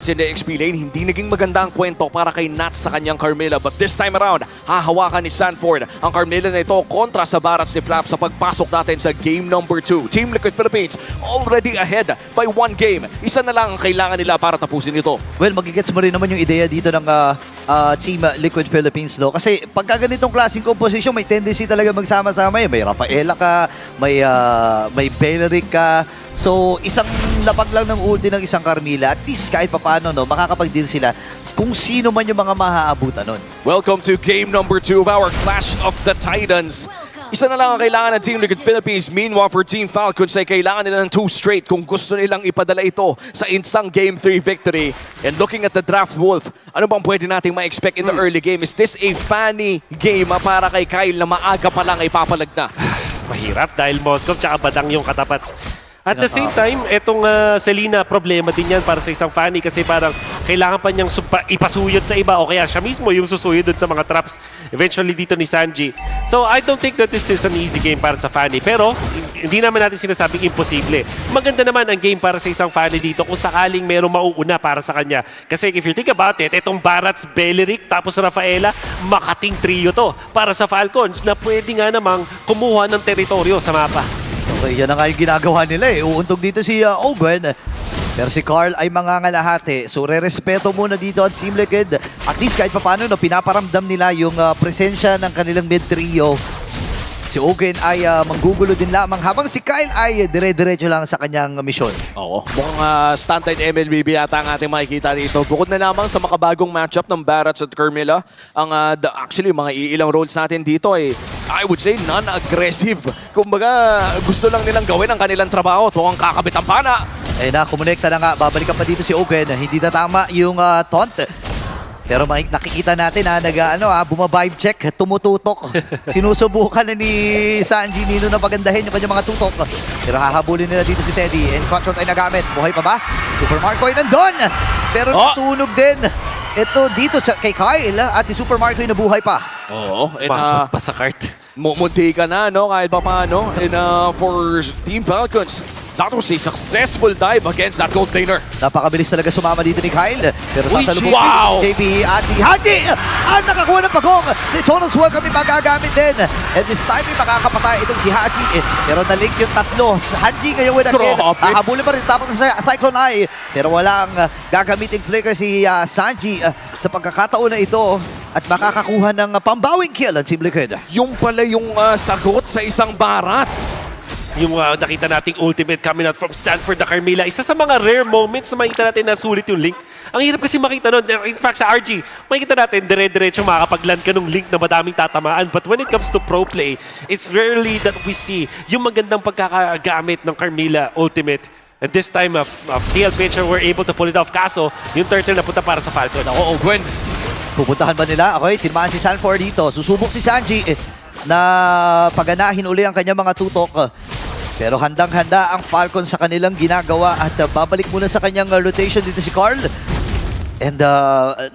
In the XP lane, hindi naging maganda ang kwento para kay Nats sa kanyang Carmilla. But this time around, hahawakan ni Sanford ang Carmilla na ito kontra sa Barats ni Flap sa pagpasok natin sa game number 2. Team Liquid Philippines already ahead by 1 game. Isa na lang ang kailangan nila para tapusin ito. Well, magigets mo rin naman yung ideya dito ng Team Liquid Philippines, no? Kasi pagka ganitong klaseng composition, may tendency talaga magsama-sama eh. May Rafaela ka, may Beleric ka. So, isang lapag lang ng ulti ng isang Carmilla. At least kahit papaano, no, makakapag-deal sila kung sino man yung mga mahaabutan nun. Welcome to game number 2 of our Clash of the Titans. Isa na lang ang kailangan ng Team Liquid Philippines. Meanwhile, for Team Falcons ay kailangan nila ng 2 straight kung gusto nilang ipadala ito sa insang Game 3 victory. And looking at the draft, Wolf, ano bang pwede nating ma-expect in the early game? Is this a funny game para kay Kyle na maaga pa lang ay papalag na? Mahirap dahil Moscow tsaka Badang yung katapat. At the same time, etong Selena, problema din yan para sa isang Fanny kasi parang kailangan pa niyang ipasuyod sa iba o kaya siya mismo yung susuyod dun sa mga traps eventually dito ni Sanji. So I don't think that this is an easy game para sa Fanny. Pero hindi naman natin sinasabing imposible. Maganda naman ang game para sa isang Fanny dito kung sakaling mayroong mauuna para sa kanya. Kasi if you think about it, etong Barats, Beleric, tapos Rafaela, makating trio to para sa Falcons na pwede nga namang kumuha ng teritoryo sa mapa. Okay, yan na nga yung ginagawa nila eh. Uuntog dito si Owen. Pero si Carl ay mangangalahati. So, re-respeto muna dito ang Team Liquid. At least kahit paano, no, pinaparamdam nila yung presensya ng kanilang mid-trio. Si Owen ay manggugulo din lamang habang si Kyle ay dire-diretso lang sa kanyang misyon. Oo, mukhang standard MLBB yata ang ating makikita dito. Bukod na lamang sa makabagong matchup ng Barats at Carmilla, ang actually mga iilang roles natin dito ay I would say non-aggressive. Kumbaga gusto lang nilang gawin ang kanilang trabaho. Ito ang kakabit ang pana. Ayun na, kumonekta na nga. Babalikan pa dito si Owen. Hindi na tama yung taunt. Pero nakikita natin buma-vibe check, tumututok. Sinusubukan na ni Sanji Nino na pagandahin yung kanyang mga tutok. Pero hahabulin nila dito si Teddy. And Quackshot ay nagamit. Buhay pa ba? Super Marco ay nandun! Pero nasunog din. Ito dito kay Kyle at si Super Marco ay nabuhay pa. Oo, Pa sa cart. munti ka na, no? Kahit pa paano. And for Team Falcons, that was a successful dive against that gold laner. Napakabilis talaga sumama dito ni Kyle. Pero sasalubong wow! JP at si Haji ang nakakuha ng pagong. Si Jonas Wall kami magagamit din. And this time ay makakapatay itong si Haji. Pero nalink yung tatlo. Haji ngayon with again. Habulin pa rin tapos sa Cyclone Eye. Pero walang gagamiting flicker si Sanji sa pagkakataon na ito. At makakakuha ng pambawing kill ang Team Liquid. Yung pala yung sagot sa isang Barats. Yung nakita nating ultimate coming out from Sanford the Carmilla. Isa sa mga rare moments na makita natin na sulit yung Link. Ang hirap kasi makita nun. In fact, sa RG, makita natin dire-diretso makakapag-land ka ng Link na madaming tatamaan. But when it comes to pro play, it's rarely that we see yung magandang pagkakagamit ng Carmilla ultimate. And this time, TL Pitcher were able to pull it off. Kaso, yung turtle na punta para sa Falcon. Oo, Gwen. Pupuntahan ba nila? Okay, tinmaan si Sanford dito. Susubok si Sanji na paganahin uli ang kanyang mga tutok. Pero handang-handa ang Falcon sa kanilang ginagawa at babalik muna sa kanyang rotation dito si Carl. And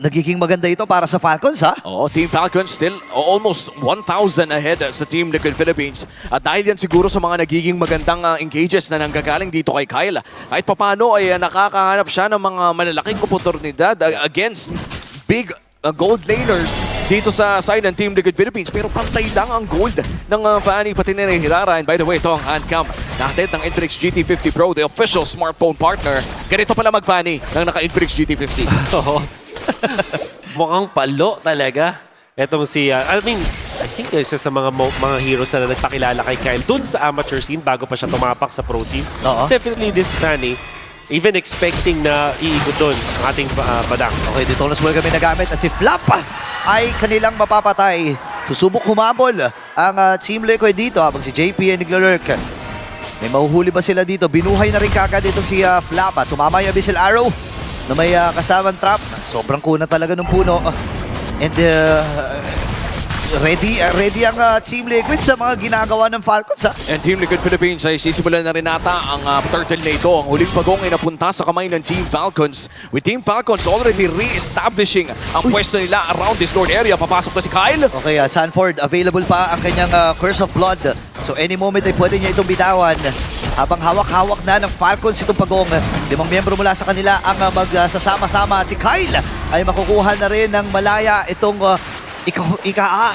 nagiging maganda ito para sa Falcons, ha? Oo, Team Falcons still almost 1,000 ahead sa Team Liquid Philippines. At dahil yan siguro sa mga nagiging magandang engages na nanggagaling dito kay Kyle. Kahit papano ay nakakahanap siya ng mga malalaking oportunidad against big gold laners dito sa side ng Team Liquid Philippines. Pero pantay lang ang gold ng Fanny pati na Hirara. And by the way, ito ang handcam natin ng Infinix GT50 Pro, the official smartphone partner. Ganito pala mag-Fanny ng naka-Infinix GT50. Oo. Mukhang palo talaga. Etong si, I think isa sa mga heroes na nagpakilala kay Kyle dun sa amateur scene bago pa siya tumapak sa pro scene. It's definitely this Fanny. Even expecting na iikot doon ang ating Badang. Okay, dito na kami nagamit at si Flap ay kanilang mapapatay. Susubok humabol ang Team Liquid dito habang si JP ay naglalurk. May mahuhuli ba sila dito? Binuhay na rin kagad itong si Flap. Tumama yung Abyssal Arrow na may kasamang trap. Sobrang kuna talaga ng puno. And ready ang Team Liquid sa mga ginagawa ng Falcons, ha? And Team Liquid Philippines ay sisimulan na rin ata ang turtle na ito. Ang huling pagong ay napunta sa kamay ng Team Falcons. With Team Falcons already re-establishing ang pwesto nila around this north area. Papasok na si Kyle. Okay, Sanford, available pa ang kanyang Curse of Blood. So any moment ay pwede niya itong bitawan. Habang hawak-hawak na ng Falcons itong pagong, 5 miyembro mula sa kanila ang magsasama-sama. At si Kyle ay makukuha na rin ng malaya itong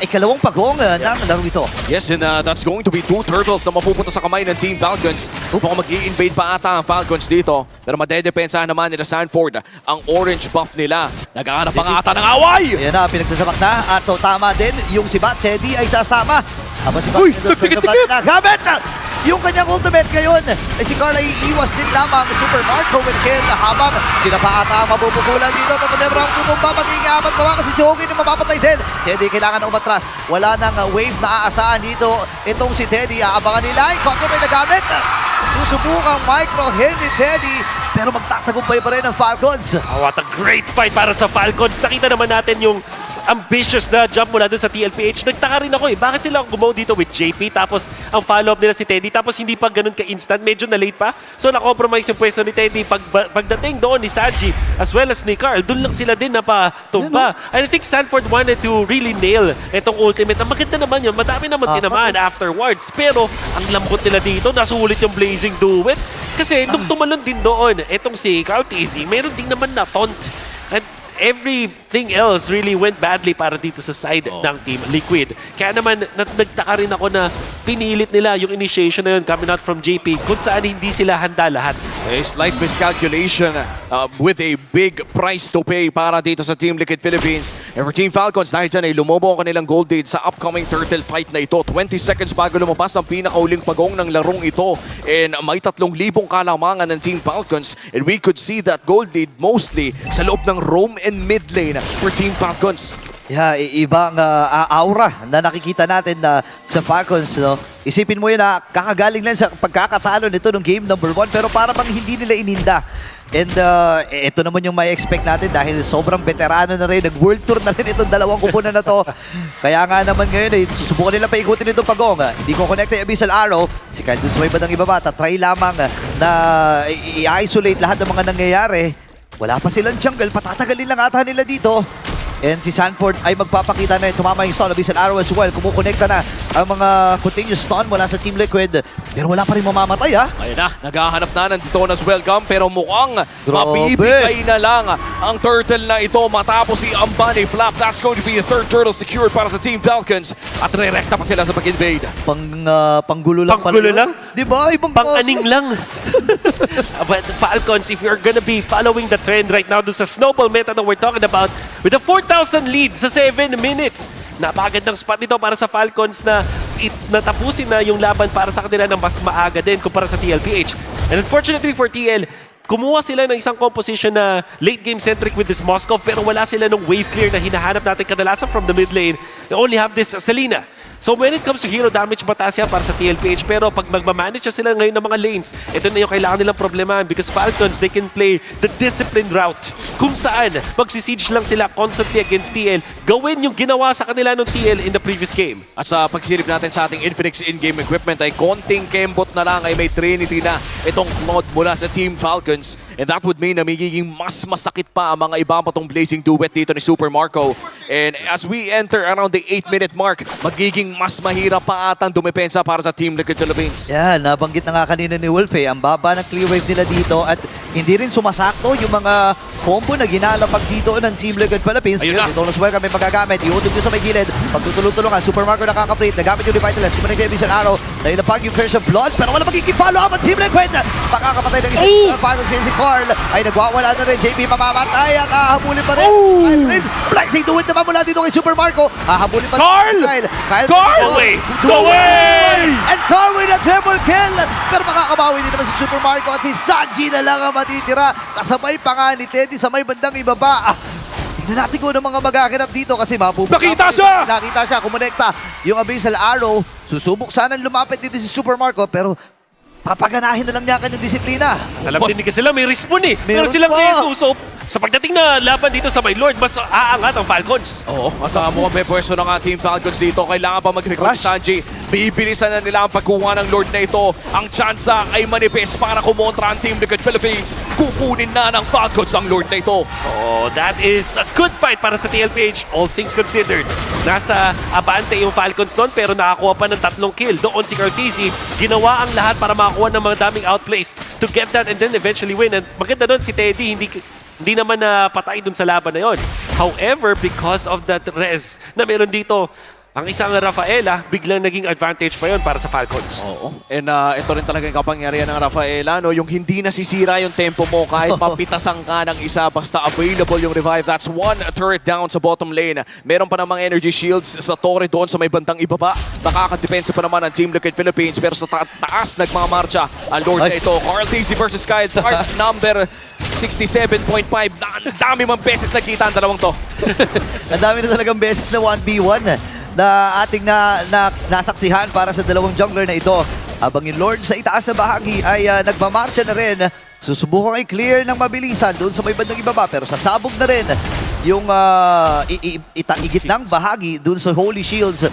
ikalawang pagong ng laro ito. Yes, and that's going to be 2 turtles na mapupunta sa kamay ng Team Falcons. Mukhang mag-i-invade pa ata ang Falcons dito. Pero madedepensahan naman nila Sanford ang orange buff nila. Naghahanap pa nga ata ng away! Ayan na, pinagsasamak na. At tama din, yung si Bat Teddy ay sasama. Habang si Bat Uy, nagpikit-pikit! nagamit! Yung kanyang ultimate ngayon, ay si Carl ay iiwas din lamang Super Marco with kill habang sila pa ata ang mabubukulan dito. Tatamebra ang tutumba, mag-iingapat pa kasi si Hogan yung mapapatay din. Teddy kailangan na umatras. Wala nang wave na aasahan dito. Itong si Teddy, aabangan nila. Control ay nagamit. Susubukang micro-hit ni Teddy, pero magtatagumpay pa rin ang Falcons. Oh, what a great fight para sa Falcons. Nakita naman natin yung ambitious na jump mula dun sa TLPH. Nagtaka rin ako bakit sila gumawa dito with JP tapos ang follow-up nila si Teddy tapos hindi pa ganun ka-instant, medyo na-late pa. So na-compromise yung pwesto ni Teddy. Pagdating doon ni Sanji as well as ni Carl, dun lang sila din napatumba. And I think Sanford wanted to really nail itong ultimate. Ang maganda naman yun, madami naman tinamaan afterwards. Pero ang lambot nila dito, nasulit yung Blazing Duet. Kasi nung tumalon din doon, itong si Carl Tizzy, meron din naman na taunt. And everything else really went badly para dito sa side ng Team Liquid. Kaya naman, nagtaka rin ako na pinilit nila yung initiation na yun coming out from JP kung saan hindi sila handa lahat. A slight miscalculation with a big price to pay para dito sa Team Liquid Philippines. And for Team Falcons, dahil dyan ay lumobo ang kanilang gold lead sa upcoming turtle fight na ito. 20 seconds bago lumabas ang pinakauling pagong ng larong ito. And may 3,000 kalamangan ng Team Falcons. And we could see that gold lead mostly sa loob ng roam and mid lane for Team Falcons. Yeah, ibang aura na nakikita natin sa Falcons, no? Isipin mo yun na kakagaling lang sa pagkakatalo nito ng game number 1 pero para bang hindi nila ininda. And ito naman yung may expect natin dahil sobrang veterano na rin. Nag-world tour na rin itong dalawang kupunan na to. Kaya nga naman ngayon, susubukan nila paikutin itong pagong. Hindi ko connect yung Abyssal Arrow. Si Kyle dun sa may bandang ibaba, try lamang na i-isolate lahat ng mga nangyayari. Wala pa silang jungle, patatagalin lang ata nila dito. And si Sanford ay magpapakita na tumama yung stun, Abyssal Arrow as well. Kumukonekta na ang mga continuous stun mula sa Team Liquid. Pero wala pa rin mamamatay, ha? Ayun na, naghahanap na ng Detona's welcome pero mukhang Grabe. mabibigay na lang ang turtle na ito matapos si Ambani Flap. That's going to be a third turtle secured para sa Team Falcons at re-recta pa sila sa pag-invade. Panggulo lang pala. Panggulo yun. lang? Di ba? Ibang Pang-aning lang. But Falcons, if you're gonna be following the trend right now dun sa Snowball meta that we're talking about, with a 4,000 lead sa 7 minutes, napakagandang spot nito para sa Falcons na natapusin na yung laban para sa kanila ng mas maaga din kumpara sa TLPH. And unfortunately for TL, kumuha sila ng isang composition na late game centric with this Moscow pero wala sila ng wave clear na hinahanap natin kadalasan from the mid lane. They only have this Selena. So when it comes to hero damage, mataas yan para sa TLPH. Pero pag magmamanage sila ngayon ng mga lanes, ito na yung kailangan nilang problemahan because Falcons, they can play the disciplined route. Kung saan, magsisiege lang sila constantly against TL. Gawin yung ginawa sa kanila ng TL in the previous game. At sa pagsilip natin sa ating Infinix in-game equipment ay konting kembot na lang ay may Trinity na itong Cloud mula sa Team Falcons. And that would mean na magiging mas masakit pa ang mga iba pa tong Blazing Duet dito ni Super Marco. And as we enter around the 8-minute mark, magiging mas mahirap pa atang dumepensa para sa Team Liquid Philippines. Yan, nabanggit na nga kanina ni Wolf ang baba ng clear wave nila dito at hindi rin sumasakto yung mga combo na ginalapag dito ng Team Liquid Philippines. Ayun na. Ito na welcome may magagamit. Iutot din sa may gilid. Pagtutulong-tulungan, Super Marco nakaka-plate. Nagamit yung Revitalize. Kumanig yung Abyssal Arrow. Nailapag yung Curse of Bloods pero wala magiging follow-up ang Team Liquid. Makakapatay ng isang Falcons si Carl. Ay nagwawala na rin. JP mamamatay. Ang hahabulin pa rin. Blazing Duet naman mula dito kay Super Marco. Hahabulin pa rin. Carl! Kyle! Go away! Go away! And Carl with a triple kill! Pero makakabawi din naman si Super Marco at si Sanji na lang ang matitira. Kasabay pa nga ni Teddy sa may bandang ibaba. Tignan natin kung ano mga magaganap dito kasi mapupunta. Nakita siya! Nakita siya, kumonekta. Yung Abyssal Arrow, susubok sanang lumapit dito si Super Marco pero papaganahin na lang niya ang kanyang disiplina. Alam din kasi sila may respawn eh. Pero Meron silang pa. Jesus, Sa pagdating na laban dito sa May Lord, mas aangat ang Falcons. Oo, at mukhang may pwesto ng Team Falcons dito. Kailangan pa mag-recruit Rush. Sanji. Bibilisan na nila ang pagkuha ng Lord na ito. Ang tsansa ay manifest para kumontra ang Team Liquid Philippines. Kukunin na ng Falcons ang Lord na ito. Oh, that is a good fight para sa TLPH, all things considered. Nasa abante yung Falcons doon, pero nakakuha pa ng 3 kill. Doon si Cartesi, ginawa ang lahat para makakuha ng mga daming outplays to get that and then eventually win. And maganda doon si Teddy, hindi naman na patay dun sa laban na yon. However, because of that res na meron dito, ang isang Rafaela, biglang naging advantage pa yon para sa Falcons. Oo. And ito rin talaga yung kapangyarihan ng Rafaela, no? Yung hindi nasisira yung tempo mo kahit papitasan ka ng isa basta available yung revive. That's 1 turret down sa bottom lane. Meron pa namang energy shields sa torre doon sa may bandang ibaba. Nakakadepensa pa naman ang Team Liquid Philippines pero sa taas nagmamarcha ang Lord na ito. Carl Tizzy versus Kyle Tart, number 67.5. Ang dami mang beses nagkita ang dalawang to. Ang dami na talagang beses na 1v1 na ating nasaksihan para sa dalawang jungler na ito. Habang yung Lord sa itaas na bahagi ay nagmamarcha na rin. Susubukan i-clear ng mabilisan doon sa may bandang ibaba pero sasabog na rin yung igitnang bahagi doon sa Holy Shields.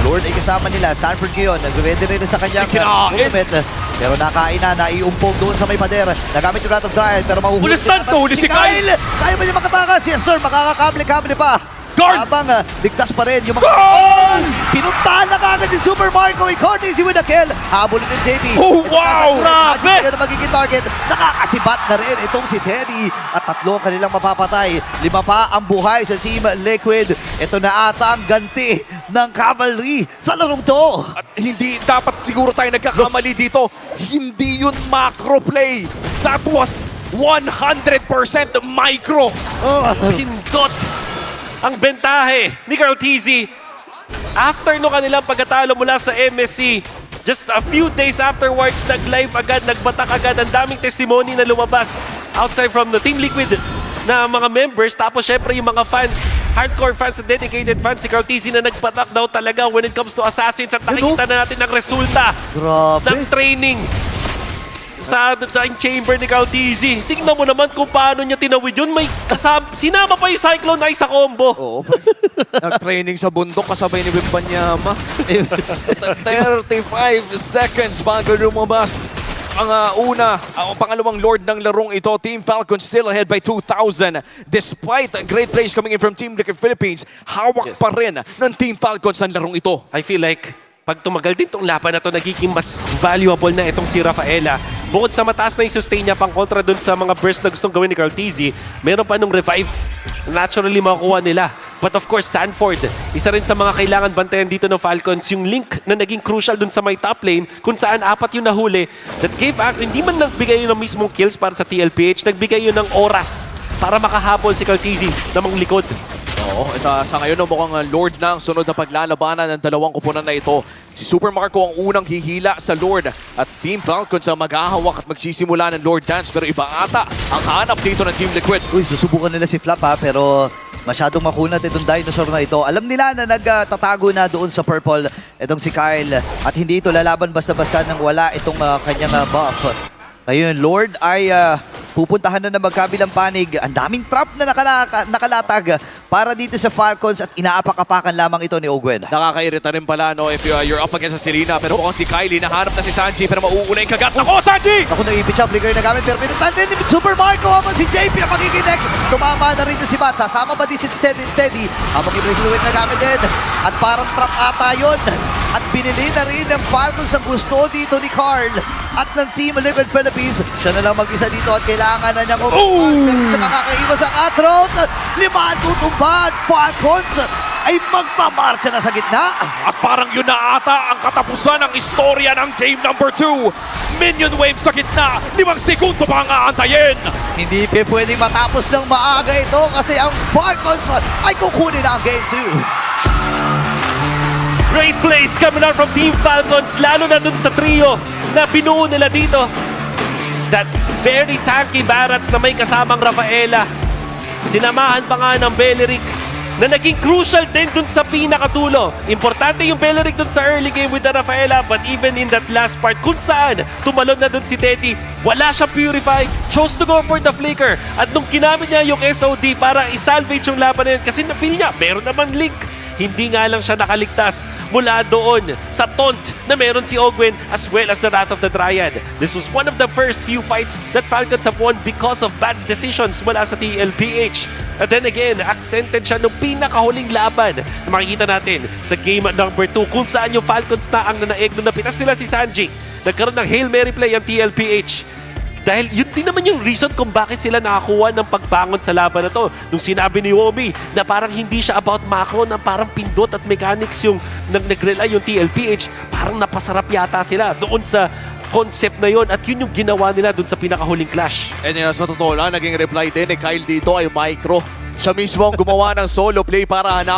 Lord ay kasama nila. Sanford ngayon, nag-ready rin sa kanyang ultimate. Pero nakain na, naiumpog doon sa may pader. Nagamit yung Wrath of Dryad pero mahuhuli. Huli si Kyle! Kaya ba niya makatakas? Yes sir, makakakable-kable pa. Guard! Habang ligtas pa rin yung mga... Goal! Pinuntahan na kagad ni Super Marco. Cortese with a kill. Habulin ng Teddy. Oh, wow! Grabe! Ito na magiging target. Nakakasibat na rin itong si Teddy. At 3 kanilang mapapatay. 5 pa ang buhay sa Team Liquid. Ito na ata ang ganti ng Cavalry sa larong to. At hindi dapat siguro tayo nagkakamali dito. Hindi yun macro play. That was 100% micro. Pindot ang bentahe ni Cartesi. After no kanilang pagkatalo mula sa MSC, just a few days afterwards, nag-live agad, nagbatak agad. Ang daming testimony na lumabas outside from the Team Liquid na mga members. Tapos syempre yung mga fans, hardcore fans at dedicated fans, si Cartesi na nagbatak daw talaga when it comes to Assassins. At nakikita na natin ang resulta Grabe. ng training sa chamber ni Cartesi. Tingnan mo naman kung paano niya tinawid yun. May sinama pa yung Cyclone na isa combo. Oo. Nag-training sa bundok kasabay ni Wimbanyama. 35 seconds bago lumabas ang ang pangalawang Lord ng larong ito. Team Falcon still ahead by 2,000. Despite great plays coming in from Team Liquid Philippines, hawak pa rin ng Team Falcons ang larong ito. I feel like pag tumagal din tong laban na to, nagiging mas valuable na itong si Rafaela. Bukod sa mataas na yung sustain niya pang kontra dun sa mga burst na gustong gawin ni Cartesi, meron pa nung revive. Naturally makukuha nila. But of course, Sanford, isa rin sa mga kailangan bantayan dito ng Falcons, yung link na naging crucial dun sa may top lane, kung saan 4 yung nahuli, that gave act, hindi man nagbigay yun ng mismong kills para sa TLPH, nagbigay yun ng oras para makahabol si Cartesi na mga likod. Oo, sa ngayon mukhang Lord na ang sunod na paglalabanan ng dalawang kupunan na ito. Si Super Marco ang unang hihila sa Lord at Team Falcons ang maghahawak at magsisimula ng Lord Dance pero iba ata ang hanap dito ng Team Liquid. Uy, susubukan nila si Flap ha, pero masyadong makunat itong dinosaur na ito. Alam nila na nagtatago na doon sa purple itong si Kyle at hindi ito lalaban basta-basta nang wala itong kanyang buff. Ngayon, Lord ay pupuntahan na magkabilang panig. Ang daming trap na nakalatag para dito sa Falcons at inaapak-apakan lamang ito ni Ogwen. Nakakairita rin pala no if you're up against sa Serena pero mukhang si Kylie nahanap na si Sanji pero mauuna yung kagat. Ako, Sanji! Ako naipit siya, flicker na gamit pero pinuntan din ni Super Marco habang si JP ang magiging tumama na rin yung si Bat. Sasama pa din si Teddy habang i-fluid na gamit din at parang trap ata yun. At binili na rin ng Falcons ang gusto dito ni Carl at ng Team Liquid Philippines. Siya na lang mag-isa dito at kailangan na niyang pero siya makakaiwas ang Atroth. 5 tutumban. Falcons ay magmamarcha na sa gitna. At parang yun na ata ang katapusan ng istorya ng game number 2. Minion wave sa gitna, 5 segundo pa ang aantayin. Hindi pwedeng matapos ng maaga ito kasi ang Falcons ay kukunin na ang game 2. Great plays coming out from Team Falcons, lalo na dun sa trio na binuo nila dito. That very tanky Barats na may kasamang Rafaela. Sinamahan pa nga ng Beleric na naging crucial din dun sa pinakatulo. Importante yung Beleric dun sa early game with the Rafaela, but even in that last part kung saan tumalon na dun si Teddy, wala siya purify, chose to go for the flicker. At nung ginamit niya yung SOD para isalvage yung laban na yun, kasi na-feel niya, meron naman link. Hindi nga lang siya nakaligtas mula doon sa taunt na meron si Ogwen as well as the Wrath of the Dryad. This was one of the first few fights that Falcons have won because of bad decisions mula sa TLPH. And then again, accented siya nung pinakahuling laban na makikita natin sa game number 2 kung saan yung Falcons na ang nanaeg nung napitas nila si Sanji. Nagkaroon ng Hail Mary play ang TLPH. Dahil yun din naman yung reason kung bakit sila nakakuha ng pagbangon sa laban na to. Nung sinabi ni Womi na parang hindi siya about macro, na parang pindot at mechanics yung nag-rely yung TLPH, parang napasarap yata sila doon sa concept na yon at yun yung ginawa nila doon sa pinakahuling clash. And sa totoo lang, naging reply din ni Kyle dito ay micro. Siya mismo ang gumawa ng solo play para hanapin